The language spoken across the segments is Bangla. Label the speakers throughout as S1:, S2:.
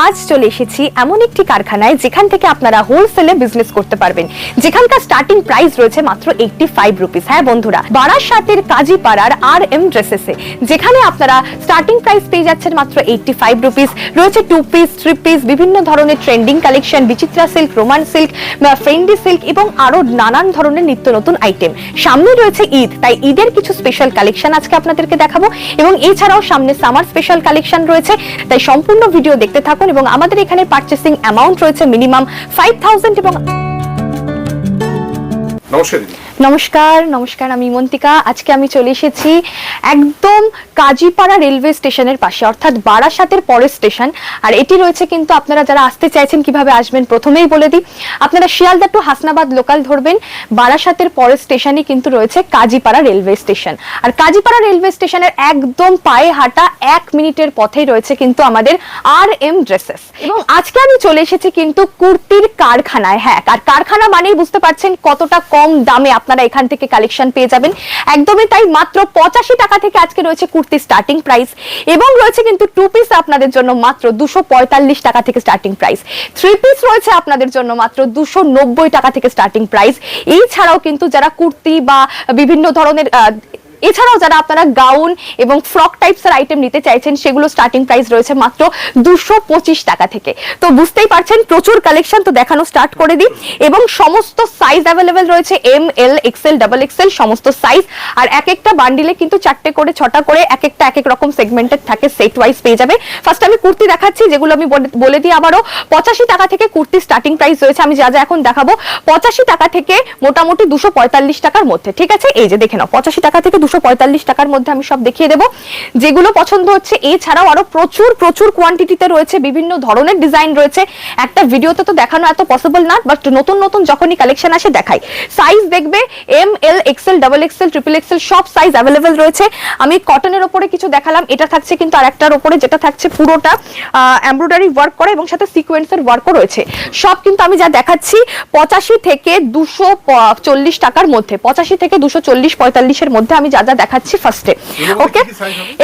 S1: আজ চলে এসেছি এমন একটি কারখানায় যেখান থেকে আপনারা হোলসেলে বিজনেস করতে পারবেন, যেখানকার স্টার্টিং প্রাইস রয়েছে মাত্র 85 রুপিস। হ্যাঁ বন্ধুরা, বারাসাতের কাজীপাড়ার RM ড্রেসেসে যেখানে আপনারা স্টার্টিং প্রাইস পেয়ে যাচ্ছেন মাত্র 85 রুপিস। রয়েছে 2 পিস 3 পিস বিভিন্ন ধরনের ট্রেন্ডিং কালেকশন, বিচিত্রা সিল্ক, রোমান সিল্ক, ফ্রেন্ডি সিল্ক এবং আরো নানান ধরনের নিত্য নতুন আইটেম। সামনে রয়েছে ঈদ, তাই ঈদের কিছু স্পেশাল কালেকশন আজকে আপনাদেরকে দেখাবো এবং এছাড়াও সামনে সামার স্পেশাল কালেকশন রয়েছে। তাই সম্পূর্ণ ভিডিও দেখতে থাকুন এবং আমাদের এখানে পারচেসিং অ্যামাউন্ট রয়েছে মিনিমাম 5000 এবং নমস্কার, আমি মন্তিকা। আজকে আমি চলে এসেছি একদম কাজীপাড়া রেলওয়ে স্টেশনের পাশে, অর্থাৎ বারাসাতের পরের স্টেশন। আর এটি রয়েছে কিন্তু আপনারা যারা আসতে চাইছেন কিভাবে আসবেন প্রথমেই বলে দিই, আপনারা শিয়ালদা টু হাসনাবাদ লোকাল ধরবেন। বারাসাতের পরের স্টেশনই কিন্তু রয়েছে কাজীপাড়া রেলওয়ে স্টেশন। আর কাজীপাড়া রেলওয়ে স্টেশনের একদম পায়ে হাঁটা 1 মিনিটের পথেই রয়েছে কিন্তু আমাদের RM ড্রেসেস। এবং আজকে আমি চলে এসেছি কিন্তু কুর্তির কারখানায়। হ্যাঁ, আর কারখানা মানেই বুঝতে পারছেন কতটা কম দামে আপনারা এখান থেকে কালেকশন পেয়ে যাবেন। একদমই তাই, মাত্র 85 টাকা থেকে আজকে রয়েছে কুর্তি স্টার্টিং প্রাইস এবং রয়েছে কিন্তু 2 পিস আপনাদের জন্য মাত্র 245 টাকা থেকে স্টার্টিং প্রাইস। 3 পিস রয়েছে আপনাদের জন্য মাত্র 290 টাকা থেকে স্টার্টিং প্রাইস। এছাড়াও কিন্তু যারা কুর্তি বা বিভিন্ন ধরনের এছাড়াও যারা আপনারা গাউন এবং ফ্রক টাইপসের আইটেম নিতে চাইছেন সেগুলো স্টার্টিং প্রাইস রয়েছে মাত্র 225 টাকা থেকে। তো বুঝতেই পারছেন প্রচুর কালেকশন, তো দেখানো স্টার্ট করে দিই। এবং সমস্ত সাইজ অ্যাভেলেবেল রয়েছে, ML XL XXL সমস্ত সাইজ। আর এক একটা বান্ডিলে কিন্তু 4টে করে 6টা করে এক একটা এক এক রকম সেগমেন্টেড থাকে, সেট ওয়াইজ পেয়ে যাবে। ফার্স্ট আমি কুর্তি দেখাচ্ছি, যেগুলো আমি বলে দিই আবারও। 85 টাকা থেকে কুর্তি স্টার্টিং প্রাইস রয়েছে। আমি যা যা এখন দেখাবো 85 টাকা থেকে মোটামুটি 245 টাকার মধ্যে, ঠিক আছে? এই যে দেখে নাও, 85 টাকা থেকে 245 টাকার মধ্যে আমি সব দেখিয়ে দেবো যেগুলো পছন্দ হচ্ছে। এছাড়াও আরো প্রচুর কোয়ান্টিটিতে রয়েছে, বিভিন্ন ধরনের ডিজাইন রয়েছে। একটা ভিডিওতে তো দেখানো এত পসিবল না, বাট নতুন যখনই কালেকশন আসে দেখাই। সাইজ দেখবে ML XL XXL XXL সব সাইজ অ্যাভেলেবেল রয়েছে। আমি কটনের উপরে কিছু দেখালাম, এটা থাকছে কিন্তু আরেকটার উপরে, যেটা থাকছে পুরোটা এমব্রয়ডারি ওয়ার্ক করা এবং সাথে সিকোয়েন্সের ওয়ার্কও রয়েছে। সব কিন্তু আমি যা দেখাচ্ছি 85 থেকে 240 টাকার মধ্যে, 85 থেকে 240-45 এর মধ্যে আমি যা যা দেখাচ্ছি ফার্স্টে। ওকে,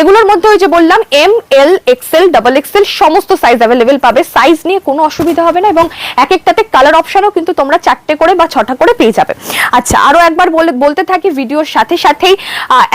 S1: এগুলোর মধ্যে ওই যে বললাম ML XL XXL সমস্ত সাইজ अवेलेबल পাবে। সাইজ নিয়ে কোনো অসুবিধা হবে না এবং এক একটাতে কালার অপশনও কিন্তু তোমরা 4টে করে বা 6টা করে পেয়ে যাবে। আচ্ছা, আরো একবার বলতে থাকি ভিডিওর সাথেই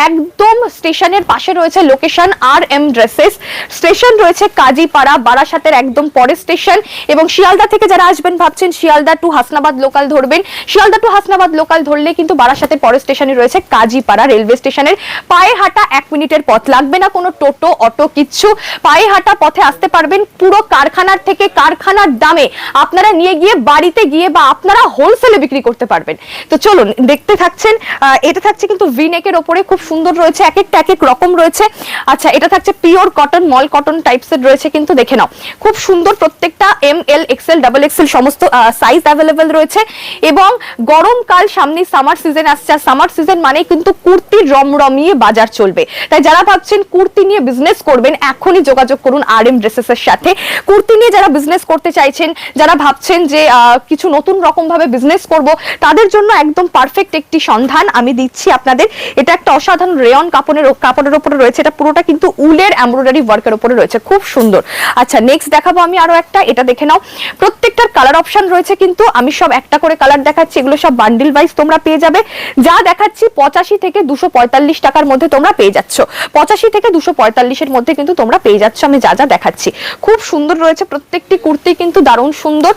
S1: একদম স্টেশনের পাশে রয়েছে লোকেশন RM ড্রেসেস। স্টেশন রয়েছে কাজীপাড়া, বারাসাতের একদম পরের স্টেশন। এবং শিয়ালদা থেকে যারা আসবেন ভাবছেন শিয়ালদা টু হাসনাবাদ লোকাল ধরবেন, শিয়ালদা টু হাসনাবাদ লোকাল ধরলে কিন্তু বারাসাতের পরের স্টেশনে রয়েছে কাজীপাড়া রেলওয়ে স্টেশনের পায়ে হাঁটা 1 মিনিটের পথ। লাগবে না কোনো টোটো অটো কিচ্ছু, পায়ে হাঁটা পথে আসতে পারবেন। পুরো কারখানার থেকে কারখানার দামে আপনারা নিয়ে গিয়ে বাড়িতে গিয়ে বা আপনারা হোলসেলে বিক্রি করতে পারবেন। তো চলুন দেখতে থাকছেন। এটা থাকছে কিন্তু ভিনেকের ওপরে, খুব সুন্দর রয়েছে, এক একটা এক এক রকম রয়েছে। আচ্ছা, এটা থাকছে পিওর কটন, মল কটন টাইপসের রয়েছে কিন্তু দেখে নাও, খুব সুন্দর প্রত্যেকটা। ML XL XXL সমস্ত সাইজ অ্যাভেলেবেল রয়েছে। এবং গরমকাল সামনে, সামার সিজন আসছে, আর সামার সিজন মানে কিন্তু কুর্তির রমরমিয়ে বাজার চলবে। তাই যারা ভাবছেন কুর্তি নিয়ে বিজনেস করবেন এখনই যোগাযোগ করুন RM ড্রেসেস এর সাথে। কুর্তি নিয়ে যারা বিজনেস করতে চাইছেন, যারা ভাবছেন যে কিছু নতুন রকম ভাবে বিজনেস করব, তাদের জন্য একদম পারফেক্ট একটি সন্ধান আমি দিচ্ছি আপনাদের। এটা একটা অসাধারণ রেয়ন কাপড়ের উপরে রয়েছে, এটা পুরোটা কিন্তু উলের এমব্রয়ডারি ওয়ার্কের উপরে রয়েছে, খুব সুন্দর। আচ্ছা, নেক্সট দেখাবো আমি আরো একটা, এটা দেখে নাও। প্রত্যেকটার কালার অপশন রয়েছে কিন্তু, আমি সব একটা করে কালার দেখাচ্ছি, এগুলো সব বান্ডিল ওয়াইজ তোমরা পেয়ে যাবে। যা দেখাচ্ছি 85 থেকে 245 টাকার মধ্যে তোমরা পেয়ে যাচ্ছ, 85 থেকে 245 এর মধ্যে কিন্তু তোমরা পেয়ে যাচ্ছ আমি যা যা দেখাচ্ছি। খুব সুন্দর রয়েছে প্রত্যেকটি কুর্তি কিন্তু, দারুণ সুন্দর।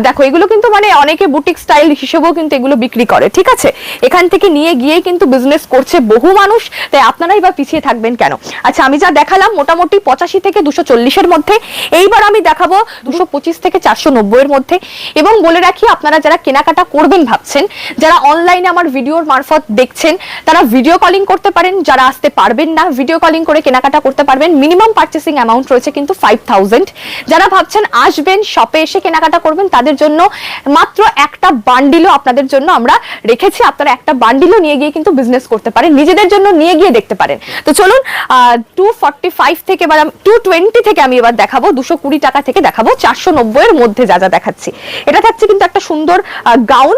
S1: দেখো, এগুলো কিন্তু মানে অনেকে বুটিক স্টাইল হিসেবেও কিন্তু এগুলো বিক্রি করে, ঠিক আছে? এখান থেকে নিয়ে গিয়ে কিন্তু বিজনেস করছে বহু মানুষ, তাই আপনারাই বা পিছিয়ে থাকবেন কেন? আচ্ছা, আমি যা দেখালাম মোটামুটি 85 থেকে 240 এর মধ্যে। এইবার আমি দেখাবো 225 থেকে 490 এর মধ্যে। এবং বলে রাখি, আপনারা যারা কেনাকাটা করবেন ভাবছেন, যারা অনলাইনে আমার ভিডিওর মারফত দেখছেন, তারা ভিডিও কলিং করতে পারেন। যারা আসতে পারবেন না, ভিডিও কলিং করে কেনাকাটা করতে পারবেন। মিনিমাম পারচেসিং অ্যামাউন্ট রয়েছে কিন্তু 5000। যারা ভাবছেন আসবেন শপে এসে কেনাকাটা করবেন, তাদের জন্য মাত্র একটা বান্ডিলও আপনাদের জন্য আমরা রেখেছি। আপনারা একটা বান্ডিলও নিয়ে গিয়ে কিন্তু বিজনেস করতে পারেন, নিজেদের জন্য নিয়ে গিয়ে দেখতে পারেন। তো চলুন 245 থেকে বা 220 থেকে আমি এবার দেখাবো, 220 টাকা থেকে দেখাবো 490 এর মধ্যে যা যা দেখাচ্ছি। এটা থাকছে কিন্তু একটা সুন্দর গাউন,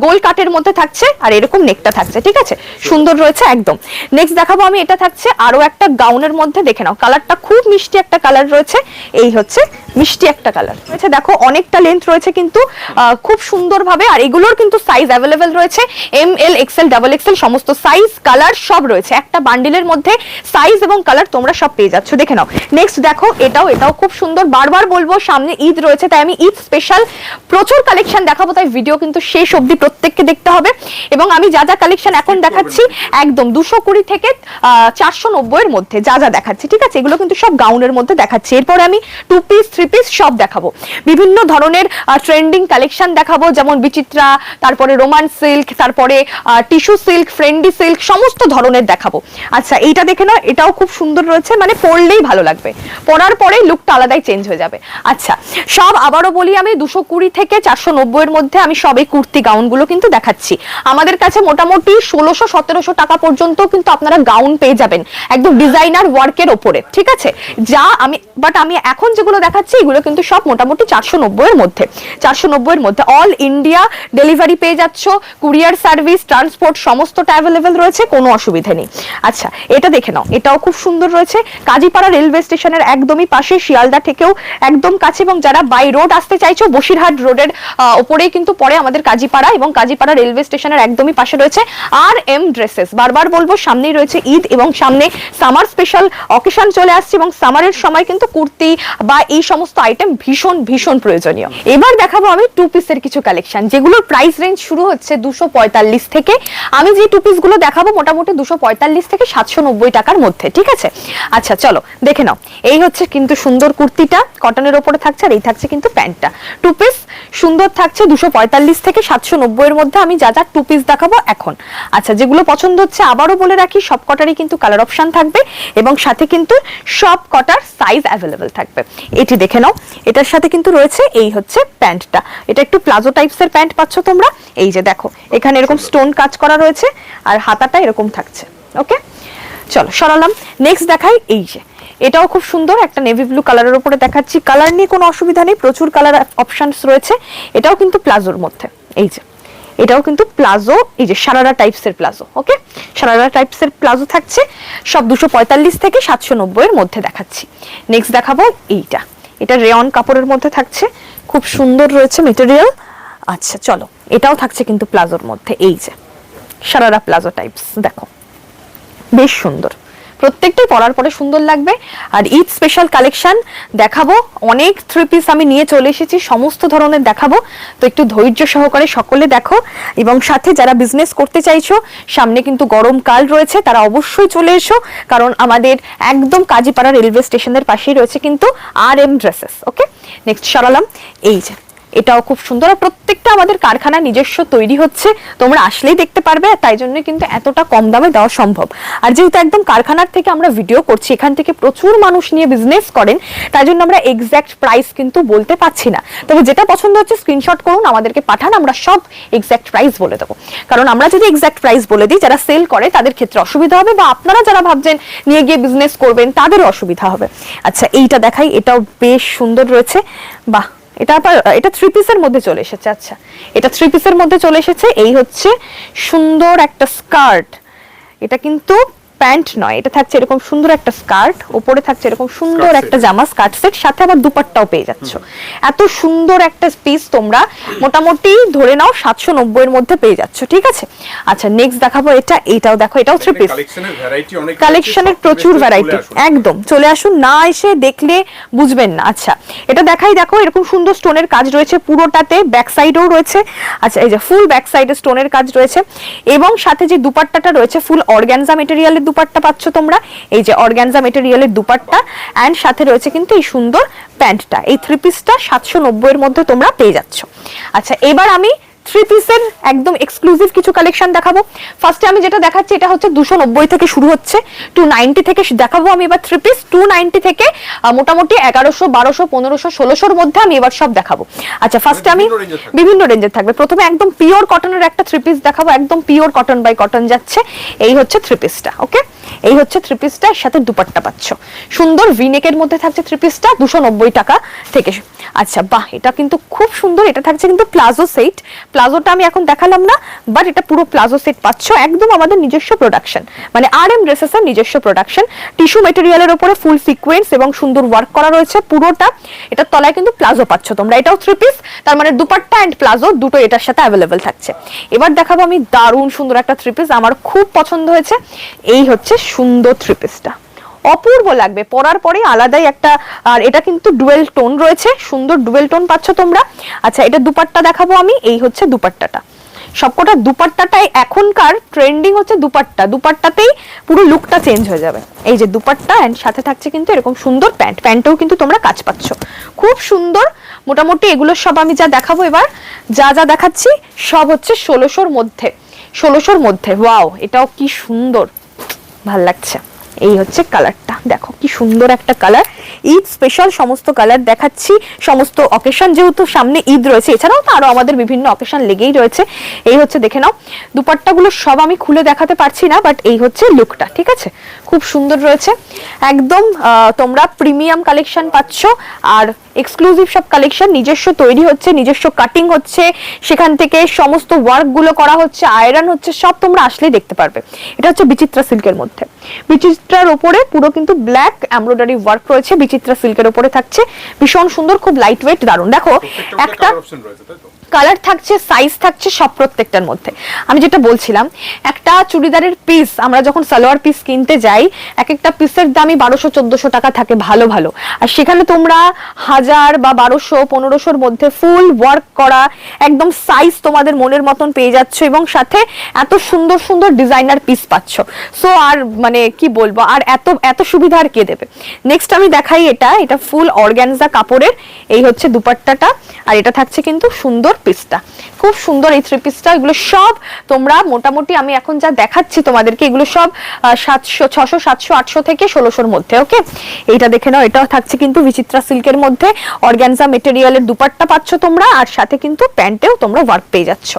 S1: গোল কাটের মধ্যে থাকছে, আর এরকম নেকটা থাকছে, ঠিক আছে? সুন্দর রয়েছে, একদম। নেক্সট দেখাবো আমি, এটা থাকছে আরো একটা গাউনের মধ্যে, দেখে নাও কালারটা খুব মিষ্টি একটা কালার রয়েছে, এই হচ্ছে মিষ্টি একটা কালার রয়েছে, দেখো অনেকটা লেন্থ রয়েছে কিন্তু খুব সুন্দর ভাবে। আর এগুলোর কিন্তু সাইজ অ্যাভেলেবেল রয়েছে, M L XL double XL সমস্ত সাইজ কালার সব রয়েছে একটা বান্ডিলের মধ্যে, সাইজ এবং কালার তোমরা সব পেয়ে যাচ্ছ, দেখে নাও। নেক্সট দেখো এটাও খুব সুন্দর, বারবার বলবো সামনে ঈদ রয়েছে তাই আমি ঈদ স্পেশাল প্রচুর কালেকশন দেখাবো, তাই ভিডিও কিন্তু শেষ অবধি প্রত্যেককে দেখতে হবে। এবং আমি যা যা কালেকশন এখন দেখাচ্ছি একদম 220 থেকে 490 এর মধ্যে যা যা দেখাচ্ছি, ঠিক আছে, এগুলো কিন্তু সব গাউনের মধ্যে দেখাচ্ছি। এরপরে আমি 2 পিস 3 পিস সব দেখাবো, বিভিন্ন ধরনের ট্রেন্ডিং কালেকশন দেখাবো, যেমন বিচিত্রা, তারপরে রোমান সিল্ক, তারপরে টিস্যু সিল্ক, ফ্রেন্ডি সিল্ক, সমস্ত ধরনের দেখাবো। আচ্ছা এইটা দেখে নাও, এটাও খুব সুন্দর রয়েছে, মানে পরলেই ভালো লাগবে, পরার পরে লুকটা আলাদাই চেঞ্জ হয়ে যাবে। আচ্ছা সব আবারও বলি আমি 220 থেকে 490 এর মধ্যে আমি সব এই কুর্তি গাউনগুলো কিন্তু দেখাচ্ছি। আমাদের কাছে মোটামুটি 1600-1700 টাকা পর্যন্ত কিন্তু আপনারা গাউন পেয়ে যাবেন একদম ডিজাইনার ওয়ার্কের ওপরে, ঠিক আছে। যা আমি এখন যেগুলো দেখাচ্ছি এগুলো কিন্তু সব মোটামুটি 490 এর মধ্যে, 490 এর মধ্যে অল ইন্ডিয়া ডেলিভারি পেয়ে যাচ্ছ, কুরিয়ার সার্ভিস, ট্রান্সপোর্ট সমস্তটা অ্যাভেলেবেল রয়েছে, কোনো অসুবিধা নেই। আচ্ছা এটা দেখে নাও, এটাও খুব সুন্দর রয়েছে, কাজীপাড়া রেলওয়ে স্টেশনের একদমই পাশে, শিয়ালদা থেকেও একদম কাছে, এবং যারা বাই রোড আসতে চাইছো বসিরহাট রোডের ওপরেই কিন্তু পড়ে আমাদের কাজীপাড়া, এবং কাজীপাড়া রেলওয়ে স্টেশনের একদমই পাশে রয়েছে আর এম ড্রেসেস। বারবার বলবো সামনেই রয়েছে ঈদ এবং সামনে সামার স্পেশাল অকেশন চলে আসছে, এবং সামারের সময় কিন্তু কুর্তি বা এই সমস্ত আইটেম ভীষণ ভীষণ প্রয়োজনীয়। এবার দেখাবো আমি 2 পিসের কিছু কালেকশন, যেগুলোর প্রাইস রেঞ্জ শুরু হচ্ছে 245 থেকে, আমি যে 2 পিস গুলো দেখাবো মোটামুটি 245 থেকে 790 টাকার মধ্যে, ঠিক আছে। আচ্ছা চলো দেখে নাও, এই হচ্ছে কিন্তু সুন্দর কুর্তিটা, কটনের ওপরে থাকছে, আর এই থাকছে কিন্তু প্যান্টটা। 2 পিস সুন্দর থাকছে 245 থেকে 790 এর মধ্যে, আমি যা যা 2 পিস দেখাবো এখন। আচ্ছা যেগুলো পছন্দ হচ্ছে আবারও বলে রাখি, সব কটারই কিন্তু কালার অপশন থাকবে, এবং সাথে কিন্তু সব কটার সাইজ অ্যাভেলেবেল থাকবে। এটি দেখে নাও, এটার সাথে কিন্তু রয়েছে এই হচ্ছে প্যান্টটা, এটা একটু প্লাজো টাইপসের প্যান্ট পাচ্ছ তোমরা, এই যে দেখো এখানে এরকম স্টোন কাজ করা রয়েছে, আর হাতাটা এরকম থাকছে। ওকে চলো সরালাম, নেক্সট দেখাই, এই যে এটাও খুব সুন্দর একটা নেভি ব্লু কালারের উপরে দেখাচ্ছি, কালার নিয়ে কোনো অসুবিধা নেই, প্রচুর কালার অপশনস রয়েছে। এটাও কিন্তু প্লাজোর মধ্যে, এই যে এটাও কিন্তু প্লাজো, এই যে সারারা টাইপসের প্লাজো, ওকে সারারা টাইপসের প্লাজো থাকছে, সব 245 থেকে 790 এর মধ্যে দেখাচ্ছি। নেক্সট দেখাবো এইটা, এটা রেয়ন কাপড়ের মধ্যে থাকছে, খুব সুন্দর রয়েছে মেটেরিয়াল। আচ্ছা চলো এটাও থাকছে কিন্তু প্লাজোর মধ্যে, এই যে সারারা প্লাজো টাইপস, দেখো বেশ সুন্দর, প্রত্যেকটাই পরার পরে সুন্দর লাগবে। আর ঈদ স্পেশাল কালেকশন দেখাবো, অনেক 3 পিস আমি নিয়ে চলে এসেছি, সমস্ত ধরনের দেখাবো, তো একটু ধৈর্য সহকারে সকলে দেখো। এবং সাথে যারা বিজনেস করতে চাইছো, সামনে কিন্তু গরমকাল রয়েছে, তারা অবশ্যই চলে এসো, কারণ আমাদের একদম কাজীপাড়া রেলওয়ে স্টেশনের পাশেই রয়েছে কিন্তু R M dresses. Okay next সরালাম, এই যে এটাও খুব সুন্দর, আর প্রত্যেকটা আমাদের কারখানা নিজস্ব তৈরি হচ্ছে, তোমরা আসলেই দেখতে পারবে, তাই জন্য কিন্তু এতটা কম দামে দেওয়া সম্ভব। আর যেহেতু একদম কারখানার থেকে আমরা ভিডিও করছি, এখান থেকে প্রচুর মানুষ নিয়ে বিজনেস করেন, তাই জন্য আমরা এক্সাক্ট প্রাইস কিন্তু বলতে পারছি না, তবে যেটা পছন্দ হচ্ছে স্ক্রিনশট করুন, আমাদেরকে পাঠান, আমরা সব এক্সাক্ট প্রাইস বলে দেবো। কারণ আমরা যদি এক্সাক্ট প্রাইস বলে দিই, যারা সেল করে তাদের ক্ষেত্রে অসুবিধা হবে, বা আপনারা যারা ভাবছেন নিয়ে গিয়ে বিজনেস করবেন তাদেরও অসুবিধা হবে। আচ্ছা এইটা দেখাই, এটাও বেশ সুন্দর রয়েছে, বাহ এটা 3 পিসের মধ্যে চলে এসেছে। আচ্ছা এটা 3 পিসের মধ্যে চলে এসেছে, এই হচ্ছে সুন্দর একটা স্কার্ট, এটা কিন্তু প্যান্ট নয়, এটা থাকছে এরকম সুন্দর একটা স্কার্ট, উপরে থাকছে এরকম সুন্দর একটা জামা, স্কার্ট সেট, সাথে আবার দুপাট্টাও পেয়ে যাচ্ছ। এত সুন্দর একটা পিস তোমরা মোটামুটি ধরে নাও 790 এর মধ্যে পেয়ে যাচ্ছ, ঠিক আছে। আচ্ছা নেক্সট দেখাবো এটাও দেখো, এটাও 3 পিস, কালেকশনের প্রচুর ভ্যারাইটি, একদম চলে আসুন, না এসে দেখলে বুঝবেন না। আচ্ছা এটা দেখাই, দেখো এরকম সুন্দর স্টোনের কাজ রয়েছে পুরোটাতে, ব্যাক সাইডেও রয়েছে। আচ্ছা এই যে ফুল ব্যাক সাইডে স্টোনের কাজ রয়েছে, এবং সাথে যে দুপাট্টাটা রয়েছে ফুল অর্গানজা মেটেরিয়ালের দুপাট্টা পাচ্ছ তোমরা, এই যে অর্গানজা মেটেরিয়ালের দুপাট্টা, এন্ড সাথে রয়েছে কিন্তু এই সুন্দর প্যান্টটা। এই 3 পিসটা 790 এর মধ্যে তোমরা পেয়ে যাচ্ছ। আচ্ছা এবার আমি 3 পিসের একদম এক্সক্লুসিভ কিছু কালেকশন দেখাবো। ফার্স্টে আমি যেটা দেখাচ্ছি এটা হচ্ছে 290 থেকে শুরু হচ্ছে, 290 থেকে দেখাবো আমি এবার 3 পিস, 290 থেকে মোটামুটি 1100, 1200, 1500, 1600 মধ্যে আমি এবার সব দেখাবো। আচ্ছা ফার্স্টে আমি বিভিন্ন রেঞ্জের থাকবে, প্রথমে একদম পিওর কটনের একটা 3 পিস দেখাবো, একদম পিওর কটন বাই কটন যাচ্ছে, এই হচ্ছে 3 পিসটা। ওকে এই হচ্ছে 3 পিসটার সাথে দুপাট্টা পাচ্ছ, সুন্দর ভিনেকের মধ্যে থাকছে 3 পিসটা 290 টাকা থেকে। আচ্ছা বাহ, এটা কিন্তু খুব সুন্দর, এটা থাকছে কিন্তু প্লাজো সেট, প্লাজোটা আমি এখন দেখালাম না, বাট এটা পুরো প্লাজো সেট পাচ্ছ, একদম আমাদের নিজস্ব প্রোডাকশন, মানে RM ড্রেসেস এর নিজস্ব প্রোডাকশন। টিস্যু মেটেরিয়ালের উপরে ফুল সিকোয়েন্স এবং সুন্দর ওয়ার্ক করা রয়েছে পুরোটা। এটার তলায় কিন্তু প্লাজো পাচ্ছ তোমরা, এটাও 3 পিস, তার মানে দুপাট্টা এন্ড প্লাজো দুটো এটার সাথে অ্যাভেলেবেল থাকছে। এবার দেখাবো আমি দারুণ সুন্দর একটা 3 পিস, আমার খুব পছন্দ হয়েছে। এই হচ্ছে সুন্দর 3 পিসটা, অপূর্ব লাগবে পরার পরে, আলাদাই একটা। আর এটা কিন্তু ডুয়েল টোন রয়েছে, সুন্দর ডুয়েল টোন পাচ্ছ তোমরা। আচ্ছা, এটা দুপাট্টা দেখাবো আমি, এই হচ্ছে দুপাট্টাটা। সবকটা দুপাট্টাটাই এখনকার ট্রেন্ডিং হচ্ছে দুপাট্টা, দুপাট্টাতেই পুরো লুকটা চেঞ্জ হয়ে যাবে। এই যে দুপাট্টা এন্ড সাথে থাকছে কিন্তু এরকম সুন্দর প্যান্ট, প্যান্টেও কিন্তু তোমরা কাজ পাচ্ছ, খুব সুন্দর। মোটামুটি এগুলো সব আমি যা দেখাবো এবার, যা যা দেখাচ্ছি সব হচ্ছে 1600-র মধ্যে, 1600-র মধ্যে। ওয়াও, এটাও কি সুন্দর, ভাল লাগছে। এই হচ্ছে কালারটা, দেখো কি সুন্দর একটা কালার, ঈদ স্পেশাল সমস্ত কালার দেখাচ্ছি, সমস্ত অকেশন যেহেতু সামনে ঈদ রয়েছে, এছাড়াও তো আরো আমাদের বিভিন্ন অকেশন লেগেই রয়েছে। এই হচ্ছে দেখে নাও, দুপাট্টাগুলো সব আমি খুলে দেখাতে পারছি না, বাট এই হচ্ছে লুকটা, ঠিক আছে, খুব সুন্দর রয়েছে। একদম তোমরা প্রিমিয়াম কালেকশন পাচ্ছ, আর এক্সক্লুসিভ সব কালেকশন নিজস্ব তৈরি হচ্ছে, নিজস্ব কাটিং হচ্ছে, সেখান থেকে সমস্ত ওয়ার্ক গুলো করা হচ্ছে, আয়রন হচ্ছে, সব তোমরা আসলেই দেখতে পারবে। এটা হচ্ছে বিচিত্রা সিল্কের মধ্যে, বিচিত্রার উপরে পুরো কিন্তু ব্ল্যাক এমব্রয়ডারি ওয়ার্ক রয়েছে, বিচিত্রা সিল্কের উপরে থাকছে, ভীষণ সুন্দর, খুব লাইট ওয়েট, দারুণ। দেখো একটা কালার থাকছে, সাইজ থাকছে সব প্রত্যেকটার মধ্যে। আমি যেটা বলছিলাম, একটা চুড়িদারের পিস আমরা যখন সালোয়ার পিস কিনতে যাই, এক একটা পিসের দামই 1200-1400 টাকা থাকে ভালো ভালো, আর সেখানে তোমরা 1000 বা 1200-1500-র মধ্যে ফুল ওয়ার্ক করা একদম সাইজ তোমাদের মনের মতন পেয়ে যাচ্ছ, এবং সাথে এত সুন্দর সুন্দর ডিজাইনার পিস পাচ্ছ। সো আর মানে কি বলবো, আর এত এত সুবিধা আর কে দেবে। নেক্সট আমি দেখাই, এটা ফুল অর্গানজা কাপড়ের, এই হচ্ছে দুপাট্টাটা, আর এটা থাকছে কিন্তু সুন্দর পিসটা, খুব সুন্দর এই 3 পিসটা। এগুলো সব তোমরা মোটামুটি আমি এখন যা দেখাচ্ছি তোমাদেরকে, এগুলো সব 700, 600, 700, 800 থেকে 1600-র মধ্যে। ওকে, এইটা দেখে নাও, এটাও থাকছে কিন্তু বিচিত্রা সিল্কের মধ্যে, অর্গানজা মেটেরিয়ালের দুপাট্টা পাচ্ছ তোমরা, আর সাথে কিন্তু প্যান্টেও তোমরা ওয়ার্ক পেয়ে যাচ্ছ।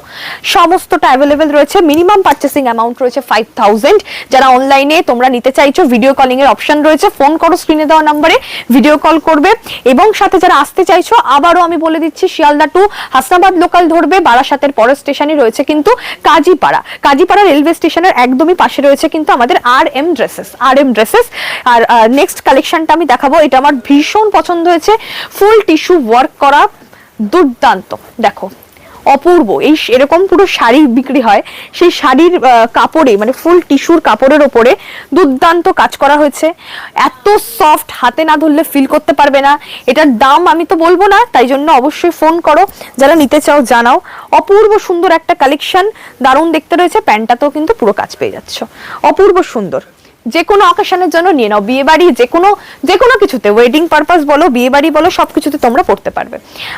S1: সমস্তটা অ্যাভেলেবেল রয়েছে, মিনিমাম পারচেসিং অ্যামাউন্ট রয়েছে 5000। যারা অনলাইনে তোমরা নিতে চাইছো, ভিডিও কলিং এর অপশন রয়েছে, ফোন করো স্ক্রিনে দেওয়া নম্বরে, ভিডিও কল করবে। এবং সাথে যারা আসতে চাইছো, আবারও আমি বলে দিচ্ছি, শিয়ালদা টু হাসনাবাদ লোকাল ধরবে, বারাসাতের পরের স্টেশনে রয়েছে কিন্তু কাজীপাড়া, কাজীপাড়া রেলওয়ে স্টেশনের একদমই পাশে রয়েছে কিন্তু আমাদের RM ড্রেসেস, RM ড্রেসেস। আর নেক্সট কালেকশনটা আমি দেখাবো, এটা আমার ভীষণ পছন্দ হয়েছে, ফুল টিস্যু ওয়ার্ক করা, দুর্দান্ত। দেখো অপূর্ব, এই এরকম পুরো শাড়ি বিক্রি হয়, সেই শাড়ির কাপড়ে মানে ফুল টিস্যুর কাপড়ের ওপরে দুর্দান্ত কাজ করা হয়েছে, এত সফট, হাতে না ধরলে ফিল করতে পারবে না। এটার দাম আমি তো বলবো না, তাই জন্য অবশ্যই ফোন করো, যারা নিতে চাও জানাও। অপূর্ব সুন্দর একটা কালেকশন, দারুণ দেখতে রয়েছে, প্যান্টটাতেও কিন্তু পুরো কাজ পেয়ে যাচ্ছ, অপূর্ব সুন্দর। যে কোনো অকেশনের জন্য নিয়ে নাও, বিয়ে বাড়ি, যে কোনো কিছুতে, ওয়েডিং পারপাস বলো, বিয়ে বাড়ি বলো, সবকিছুতে তোমরা পড়তে পারবে।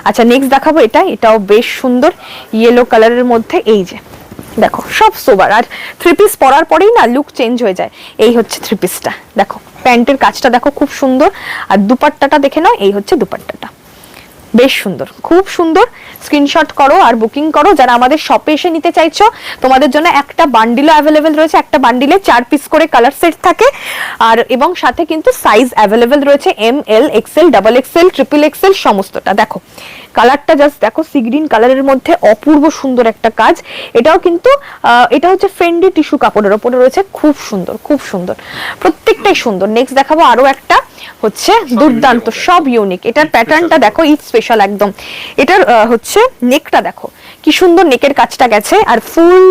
S1: আচ্ছা, নেক্সট দেখাবো এটাও বেশ সুন্দর, ইয়েলো কালারের মধ্যে। এই যে দেখো, সব সোবার, আর 3 পিস পরার পরেই না লুক চেঞ্জ হয়ে যায়। এই হচ্ছে 3 পিসটা, দেখো প্যান্টের কাজটা দেখো খুব সুন্দর, আর দুপাট্টাটা দেখে নাও, এই হচ্ছে দুপাট্টাটা, বেশ সুন্দর, খুব সুন্দর। স্ক্রিনশট করো আর বুকিং করো। যারা আমাদের শপে এসে নিতে চাইছো, তোমাদের জন্য একটা বান্ডিলও অ্যাভেলেবেল রয়েছে, একটা বান্ডিলে 4 পিস করে কালার সেট থাকে, আর এবং সাথে কিন্তু সাইজ অ্যাভেলেবেল রয়েছে, ML, XL, XXL, XXL সমস্তটা। দেখো কালারটা জাস্ট দেখো, সি গ্রিন কালারের মধ্যে অপূর্ব সুন্দর একটা কাজ। এটাও কিন্তু এটা হচ্ছে ফেন্ডি টিস্যু কাপড়ের উপরে রয়েছে, খুব সুন্দর, খুব সুন্দর, প্রত্যেকটাই সুন্দর। নেক্সট দেখাবো আরো একটা, হচ্ছে দুর্দান্ত, সব ইউনিক। এটার প্যাটার্নটা দেখো, ঈদ স্পেশাল একদম। এটার হচ্ছে নেকটা দেখো কি সুন্দর, নেকের কাজটা গেছে, আর ফুল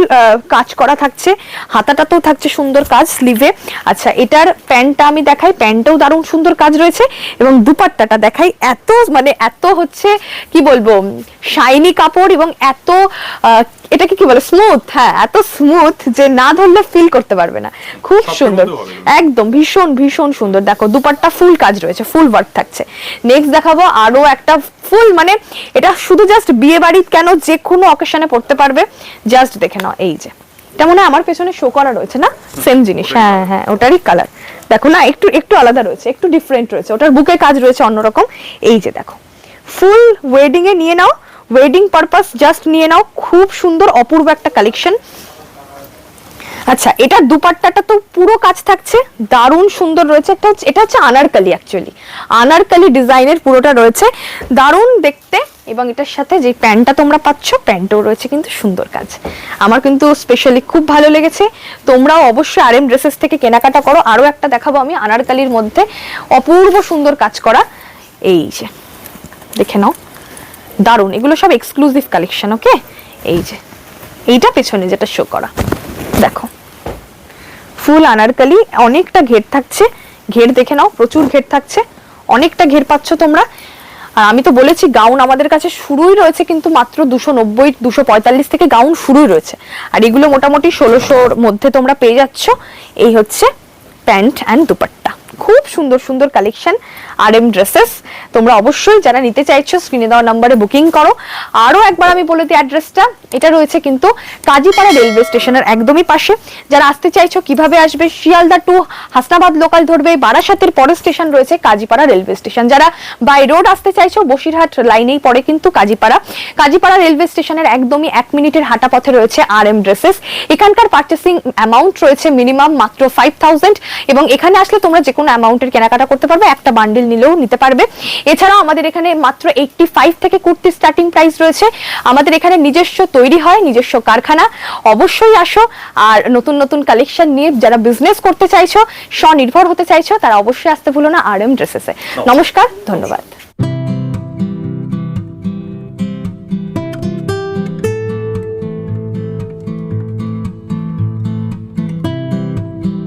S1: কাজ করা থাকছে, হাতাটাতেও থাকছে সুন্দর কাজ স্লিভে। আচ্ছা, এটার প্যান্টটা আমি দেখাই, প্যান্টেও দারুণ সুন্দর কাজ রয়েছে, এবং দুপাট্টাটা দেখাই, এত মানে এত হচ্ছে কি বলবো, শাইনি কাপড়, এবং এত এটাকে কি বলে, স্মুথ। হ্যাঁ, এত স্মুথ যে না ধরলে ফিল করতে পারবে না, খুব সুন্দর, একদম ভীষণ ভীষণ সুন্দর। দেখো দুপাট্টা ফুল কাজ রয়েছে, ফুল ওয়ার্ক থাকছে। নেক্সট দেখাবো আরো একটা ফুল, মানে এটা শুধু জাস্ট বিয়ে বাড়ি কেন, যে কোনো অকেশনে পড়তে পারবে। জাস্ট দেখে নাও, এই যে এটা মনে হয় আমার পেছনে শো করা রয়েছে না, সেম জিনিস। হ্যাঁ হ্যাঁ, ওটারই কালার দেখো না, একটু একটু আলাদা রয়েছে, একটু ডিফারেন্ট রয়েছে, ওটার বুকে কাজ রয়েছে অন্যরকম। এই যে দেখো, ফুল ওয়েডিং এ নিয়ে নাও, ওয়েডিং পারপাস জাস্ট নিয়ে নাও, খুব সুন্দর অপূর্ব একটা কালেকশন। আচ্ছা, এটা দুপাট্টাটা তো পুরো কাজ থাকছে, দারুণ সুন্দর রয়েছে। এটা হচ্ছে আনারকলি, অ্যাকচুয়ালি আনারকলি ডিজাইনের পুরোটা রয়েছে, দারুণ দেখতে। এবং এটার সাথে যে প্যান্টটা তোমরা পাচ্ছ, প্যান্টও রয়েছে কিন্তু সুন্দর কাজ। আমার কিন্তু স্পেশালি খুব ভালো লেগেছে। তোমরাও অবশ্যই RM ড্রেসেস থেকে কেনাকাটা করো। আরো একটা দেখাবো আমি আনারকালির মধ্যে অপূর্ব সুন্দর কাজ করা, এই যে দেখে নাও, দারুণ। এগুলো সব এক্সক্লুসিভ কালেকশন। ওকে, এই যে এইটা পেছনে যেটা শো করা, দেখো ফুল আনারকালি, অনেকটা ঘের থাকছে। ঘের দেখে নাও, প্রচুর ঘের থাকছে, অনেকটা ঘের পাচ্ছ তোমরা। আর আমি তো বলেছি গাউন আমাদের কাছে শুরুই রয়েছে কিন্তু মাত্র 290 245 থেকে গাউন শুরুই রয়েছে। আর এগুলো মোটামুটি 1600-র মধ্যে তোমরা পেয়ে যাচ্ছ। এই হচ্ছে প্যান্ট অ্যান্ড দুপাট্টা, খুব সুন্দর সুন্দর কালেকশন RM ড্রেসেস। তোমরা অবশ্যই যারা নিতে চাইছো স্ক্রিনে দেওয়া নম্বরে বুকিং করো। আরো একবার আমি বলে দিই অ্যাড্রেসটা, এটা রয়েছে কিন্তু কাজীপাড়া রেলওয়ে স্টেশনের একদমই পাশে। যারা আসতে চাইছো কিভাবে আসবে, শিয়ালদা টু হাসনাবাদ লোকাল ধরবে, বারাসাতের পরের স্টেশন রয়েছে কাজীপাড়া রেলওয়ে স্টেশন। যারা বাই রোড আসতে চাইছো বসিরহাট লাইনেই পড়ে কিন্তু কাজীপাড়া। কাজীপাড়া রেলওয়ে স্টেশনের একদমই 1 মিনিটের হাঁটা পথে রয়েছে RM ড্রেসেস। এখানকার পারচেসিং অ্যামাউন্ট রয়েছে মিনিমাম মাত্র 5000, এবং এখানে আসলে তোমরা যে কোনো অ্যামাউন্টের কেনাকাটা করতে পারবে, একটা বান্ডিল নিলেও নিতে পারবে। এছাড়াও আমাদের এখানে মাত্র 85 থেকে কুর্তি স্টার্টিং প্রাইস রয়েছে। আমাদের এখানে নিজস্ব তৈরি হয়, নিজস্ব কারখানা। অবশ্যই আসো। আর নতুন নতুন কালেকশন নিয়ে যারা বিজনেস করতে চাইছো, স্বনির্ভর হতে চাইছো, তারা অবশ্যই আসতে ভুলো না RM ড্রেসেসে। নমস্কার, ধন্যবাদ।